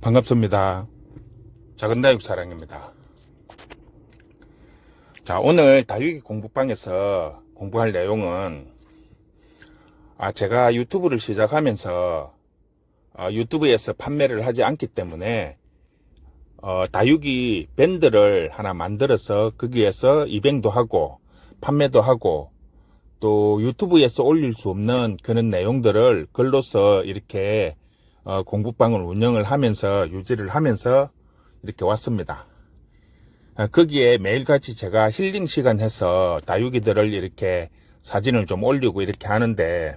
반갑습니다. 작은다육 사랑입니다. 자, 오늘 다육이 공부방에서 공부할 내용은 제가 유튜브를 시작하면서 유튜브에서 판매를 하지 않기 때문에 다육이 밴드를 하나 만들어서 거기에서 입행도 하고 판매도 하고 또 유튜브에서 올릴 수 없는 그런 내용들을 글로써 이렇게 공부방을 운영을 하면서 유지를 하면서 이렇게 왔습니다. 거기에 매일같이 제가 힐링 시간 해서 다육이들을 이렇게 사진을 좀 올리고 이렇게 하는데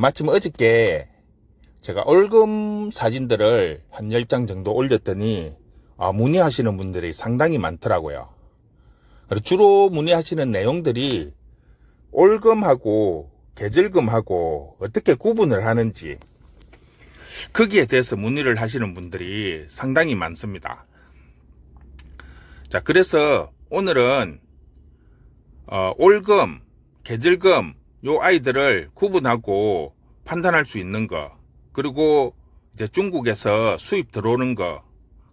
마침 어저께 제가 올금 사진들을 한 10장 정도 올렸더니 문의하시는 분들이 상당히 많더라고요. 주로 문의하시는 내용들이 올금하고 계절금하고 어떻게 구분을 하는지 거기에 대해서 문의를 하시는 분들이 상당히 많습니다. 자, 그래서 오늘은 올금, 계절금 요 아이들을 구분하고 판단할 수 있는 거, 그리고 이제 중국에서 수입 들어오는 거,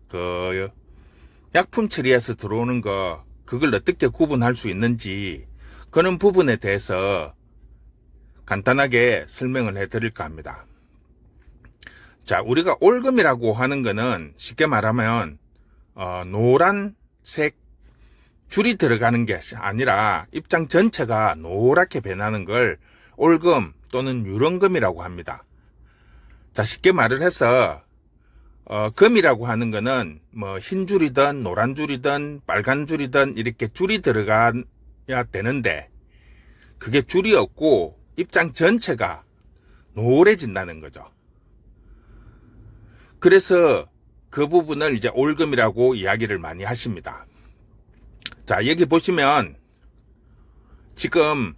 그 약품 처리해서 들어오는 거, 그걸 어떻게 구분할 수 있는지 그런 부분에 대해서 간단하게 설명을 해 드릴까 합니다. 자, 우리가 올금이라고 하는 거는 쉽게 말하면 노란색 줄이 들어가는 게 아니라 입장 전체가 노랗게 변하는 걸 올금 또는 유령금이라고 합니다. 자, 쉽게 말을 해서 금이라고 하는 거는 뭐 흰 줄이든 노란 줄이든 빨간 줄이든 이렇게 줄이 들어가야 되는데 그게 줄이 없고 입장 전체가 노래진다는 거죠. 그래서 그 부분을 이제 올금이라고 이야기를 많이 하십니다. 자, 여기 보시면 지금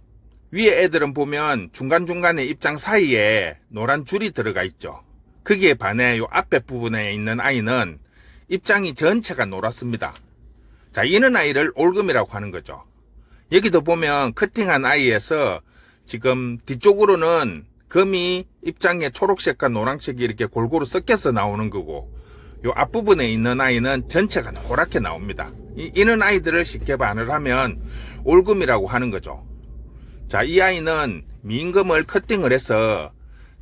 위에 애들은 보면 중간중간에 입장 사이에 노란 줄이 들어가 있죠. 거기에 반해 요 앞에 부분에 있는 아이는 입장이 전체가 노랗습니다. 자, 이런 아이를 올금이라고 하는 거죠. 여기도 보면 커팅한 아이에서 지금 뒤쪽으로는 금이 입장에 초록색과 노란색이 이렇게 골고루 섞여서 나오는 거고 요 앞부분에 있는 아이는 전체가 노랗게 나옵니다. 이런 아이들을 쉽게 반을 하면 올금이라고 하는 거죠. 자, 이 아이는 민금을 커팅을 해서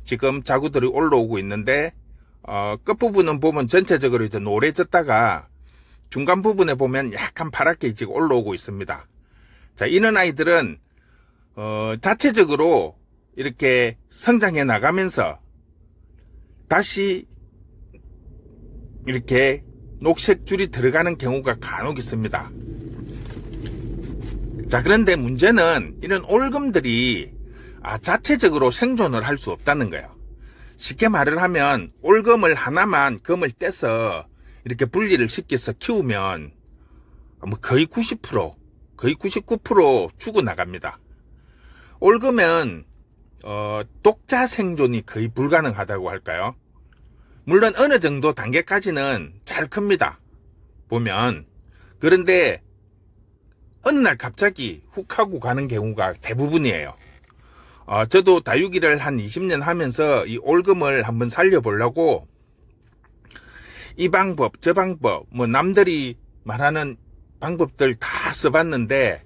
지금 자구들이 올라오고 있는데 끝부분은 보면 전체적으로 이제 노래졌다가 중간 부분에 보면 약간 파랗게 지금 올라오고 있습니다. 자, 이런 아이들은 자체적으로 이렇게 성장해 나가면서 다시 이렇게 녹색 줄이 들어가는 경우가 간혹 있습니다. 자, 그런데 문제는 이런 올금들이 자체적으로 생존을 할 수 없다는 거예요. 쉽게 말을 하면 올금을 하나만 금을 떼서 이렇게 분리를 시켜서 키우면 뭐 거의 90%, 거의 99% 죽어나갑니다. 올금은 독자 생존이 거의 불가능하다고 할까요? 물론 어느 정도 단계까지는 잘 큽니다. 보면. 그런데 어느 날 갑자기 훅 하고 가는 경우가 대부분이에요. 저도 다육이를 한 20년 하면서 이 올금을 한번 살려보려고 이 방법, 저 방법, 뭐 남들이 말하는 방법들 다 써봤는데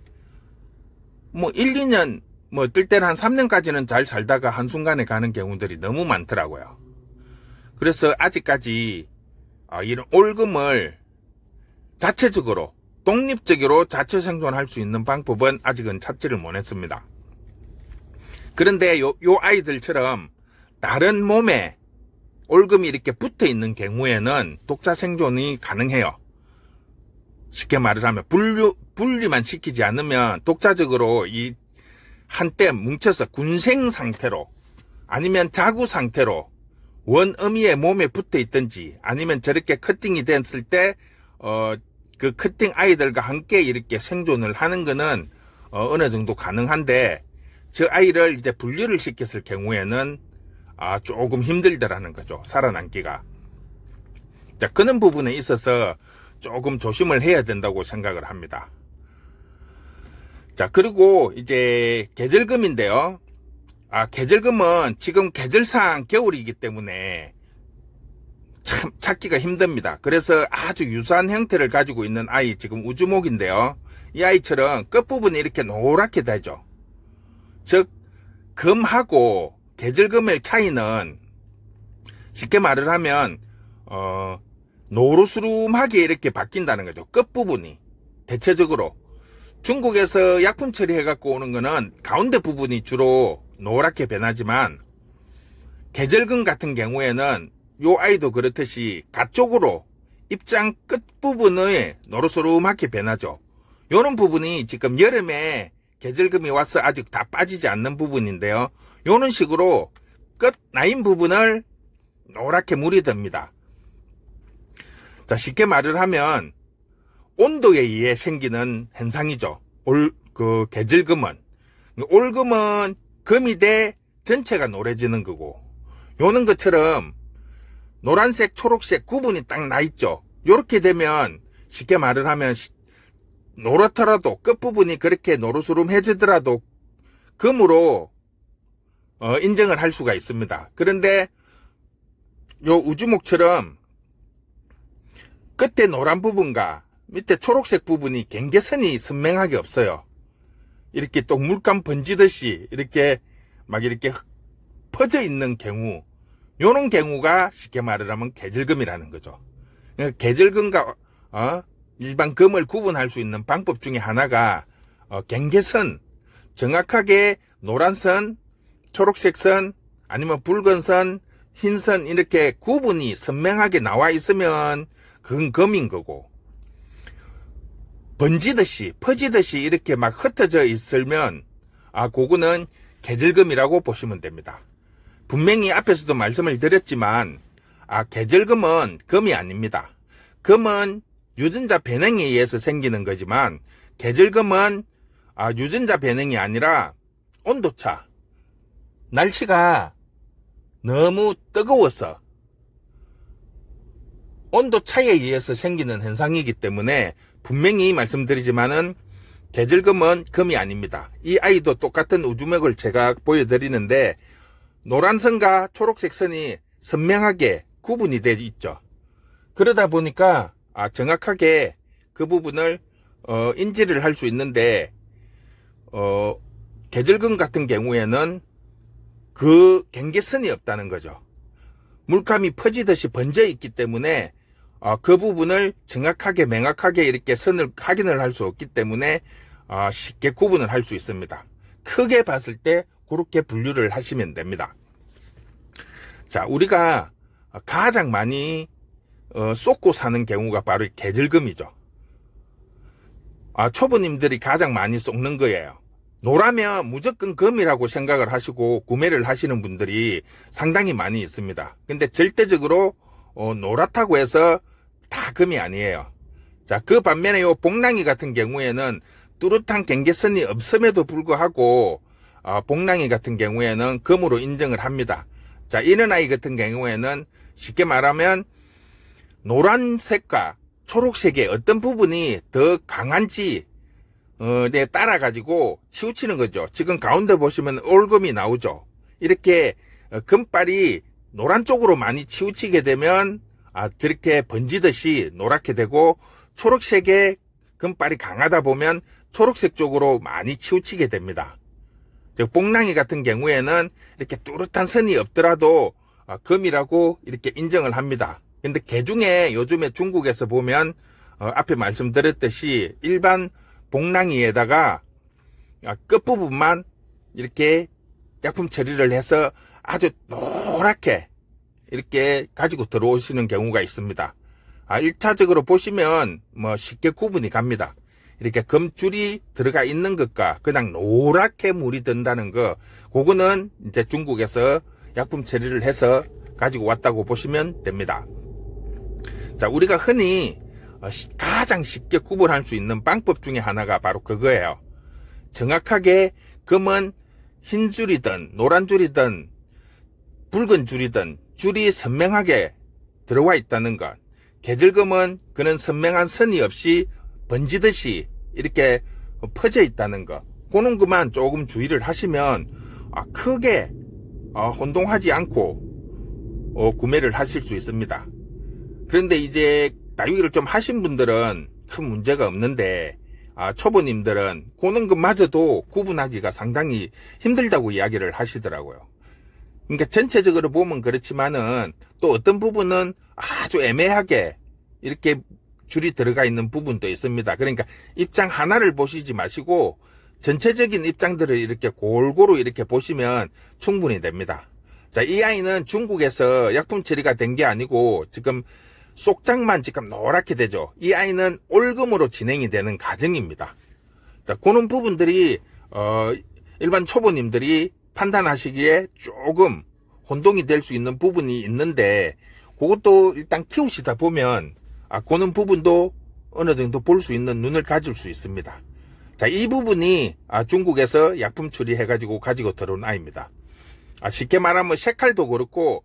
뭐 1, 2년 뭐 뜰 때는 한 3년까지는 잘 살다가 한순간에 가는 경우들이 너무 많더라고요. 그래서 아직까지 이런 올금을 자체적으로 독립적으로 자체 생존할 수 있는 방법은 아직은 찾지를 못했습니다. 그런데 요 아이들처럼 다른 몸에 올금이 이렇게 붙어 있는 경우에는 독자 생존이 가능해요. 쉽게 말을 하면 분리만 시키지 않으면 독자적으로 이 한때 뭉쳐서 군생 상태로 아니면 자구 상태로 원어미의 몸에 붙어 있든지 아니면 저렇게 커팅이 됐을 때 그 커팅 아이들과 함께 이렇게 생존을 하는 거는 어느 정도 가능한데 저 아이를 이제 분리를 시켰을 경우에는 조금 힘들더라는 거죠. 살아남기가. 자, 그런 부분에 있어서 조금 조심을 해야 된다고 생각을 합니다. 자, 그리고 이제 계절금인데요. 계절금은 지금 계절상 겨울이기 때문에 참 참 찾기가 힘듭니다. 그래서 아주 유사한 형태를 가지고 있는 아이, 지금 우주목인데요. 이 아이처럼 끝부분이 이렇게 노랗게 되죠. 즉 금하고 계절금의 차이는 쉽게 말을 하면 노르스름하게 이렇게 바뀐다는 거죠. 끝부분이. 대체적으로 중국에서 약품 처리해 갖고 오는 거는 가운데 부분이 주로 노랗게 변하지만, 계절금 같은 경우에는 요 아이도 그렇듯이 가쪽으로 입장 끝부분의 노르스름하게 변하죠. 요런 부분이 지금 여름에 계절금이 와서 아직 다 빠지지 않는 부분인데요. 요런 식으로 끝 라인 부분을 노랗게 물이 듭니다. 자, 쉽게 말을 하면 온도에 의해 생기는 현상이죠. 계절금은. 올금은 금이 돼 전체가 노래지는 거고, 요는 것처럼 노란색, 초록색 구분이 딱 나 있죠. 요렇게 되면 쉽게 말을 하면 노랗더라도 끝부분이 그렇게 노르스름해지더라도 금으로 인정을 할 수가 있습니다. 그런데 요 우주목처럼 끝에 노란 부분과 밑에 초록색 부분이 경계선이 선명하게 없어요. 이렇게 또 물감 번지듯이 이렇게 막 이렇게 퍼져 있는 경우, 요런 경우가 쉽게 말을 하면 계절금이라는 거죠. 그러니까 계절금과 일반 금을 구분할 수 있는 방법 중에 하나가 경계선, 정확하게 노란 선, 초록색 선, 아니면 붉은 선, 흰 선 이렇게 구분이 선명하게 나와 있으면 그건 금인 거고, 번지듯이 퍼지듯이 이렇게 막 흩어져 있으면 그거는 계절금이라고 보시면 됩니다. 분명히 앞에서도 말씀을 드렸지만 계절금은 금이 아닙니다. 금은 유전자 변형에 의해서 생기는 거지만, 계절금은 유전자 변형이 아니라 온도차, 날씨가 너무 뜨거워서 온도차에 의해서 생기는 현상이기 때문에 분명히 말씀드리지만은 계절금은 금이 아닙니다. 이 아이도 똑같은 우주목을 제가 보여드리는데 노란 선과 초록색 선이 선명하게 구분이 되어 있죠. 그러다 보니까 정확하게 그 부분을 인지를 할 수 있는데, 계절금 같은 경우에는 그 경계선이 없다는 거죠. 물감이 퍼지듯이 번져 있기 때문에 그 부분을 정확하게 명확하게 이렇게 선을 확인을 할 수 없기 때문에 쉽게 구분을 할 수 있습니다. 크게 봤을 때 그렇게 분류를 하시면 됩니다. 자, 우리가 가장 많이 쏟고 사는 경우가 바로 계절금이죠. 초보님들이 가장 많이 쏟는 거예요. 노라면 무조건 금이라고 생각을 하시고 구매를 하시는 분들이 상당히 많이 있습니다. 근데 절대적으로 노랗다고 해서 다 금이 아니에요. 자, 그 반면에 요 복랑이 같은 경우에는 뚜렷한 경계선이 없음에도 불구하고 복랑이 같은 경우에는 금으로 인정을 합니다. 자, 이런 아이 같은 경우에는 쉽게 말하면 노란색과 초록색의 어떤 부분이 더 강한지 네, 따라 가지고 치우치는 거죠. 지금 가운데 보시면 올금이 나오죠. 이렇게 금발이 노란 쪽으로 많이 치우치게 되면 저렇게 번지듯이 노랗게 되고, 초록색의 금발이 강하다 보면 초록색 쪽으로 많이 치우치게 됩니다. 즉 복랑이 같은 경우에는 이렇게 뚜렷한 선이 없더라도 금이라고 이렇게 인정을 합니다. 근데 개중에 요즘에 중국에서 보면 앞에 말씀드렸듯이 일반 복랑이에다가 끝부분만 이렇게 약품 처리를 해서 아주 노랗게 이렇게 가지고 들어오시는 경우가 있습니다. 1차적으로 보시면 쉽게 구분이 갑니다. 이렇게 금줄이 들어가 있는 것과 그냥 노랗게 물이 든다는 거, 그거는 이제 중국에서 약품 처리를 해서 가지고 왔다고 보시면 됩니다. 자, 우리가 흔히 가장 쉽게 구분할 수 있는 방법 중에 하나가 바로 그거예요. 정확하게 금은 흰 줄이든 노란 줄이든 붉은 줄이든 줄이 선명하게 들어와 있다는 것. 계절금은 그런 선명한 선이 없이 번지듯이 이렇게 퍼져 있다는 것. 그런 것만 조금 주의를 하시면 크게 혼동하지 않고 구매를 하실 수 있습니다. 그런데 이제 다육이를 좀 하신 분들은 큰 문제가 없는데, 초보님들은 고는 것마저도 구분하기가 상당히 힘들다고 이야기를 하시더라고요. 그러니까 전체적으로 보면 그렇지만은 또 어떤 부분은 아주 애매하게 이렇게 줄이 들어가 있는 부분도 있습니다. 그러니까 입장 하나를 보시지 마시고 전체적인 입장들을 이렇게 골고루 이렇게 보시면 충분히 됩니다. 자, 이 아이는 중국에서 약품 처리가 된 게 아니고 지금 속장만 지금 노랗게 되죠. 이 아이는 올금으로 진행이 되는 과정입니다. 자, 그런 부분들이 일반 초보님들이 판단하시기에 조금 혼동이 될 수 있는 부분이 있는데, 그것도 일단 키우시다 보면 그런 부분도 어느 정도 볼 수 있는 눈을 가질 수 있습니다. 자, 이 부분이 중국에서 약품 처리해가지고 가지고 들어온 아이입니다. 쉽게 말하면 색깔도 그렇고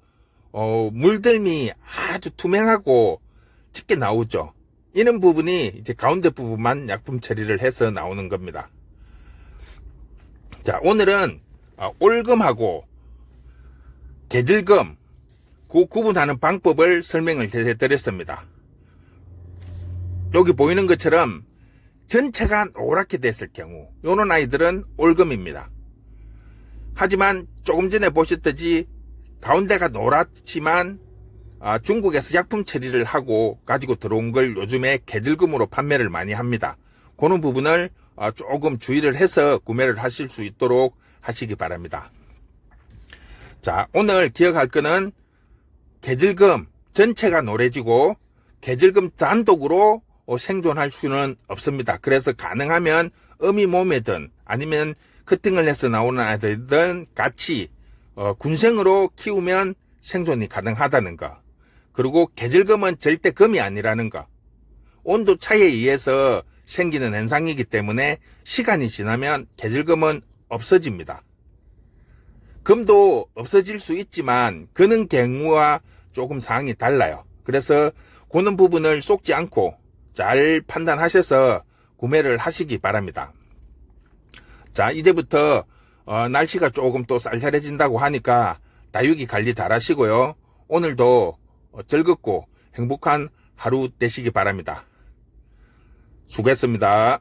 물들미 아주 투명하고 짙게 나오죠. 이런 부분이 이제 가운데 부분만 약품 처리를 해서 나오는 겁니다. 자, 오늘은 올금하고 계질금 그 구분하는 방법을 설명을 해드렸습니다. 여기 보이는 것처럼 전체가 노랗게 됐을 경우 요런 아이들은 올금입니다. 하지만 조금 전에 보셨듯이 가운데가 노랗지만 중국에서 약품 처리를 하고 가지고 들어온 걸 요즘에 계질금으로 판매를 많이 합니다. 그런 부분을 조금 주의를 해서 구매를 하실 수 있도록 하시기 바랍니다. 자, 오늘 기억할 거는 계질금 전체가 노래지고 계질금 단독으로 생존할 수는 없습니다. 그래서 가능하면 어미 몸에든 아니면 커팅을 해서 나오는 아이들든 같이 군생으로 키우면 생존이 가능하다는 거. 그리고 계질금은 절대 금이 아니라는 거. 온도 차이에 의해서 생기는 현상이기 때문에 시간이 지나면 계질금은 없어집니다. 금도 없어질 수 있지만 그는 경우와 조금 상황이 달라요. 그래서 그런 부분을 속지 않고 잘 판단하셔서 구매를 하시기 바랍니다. 자, 이제부터 날씨가 조금 또 쌀쌀해진다고 하니까 다육이 관리 잘 하시고요. 오늘도 즐겁고 행복한 하루 되시기 바랍니다. 수고했습니다.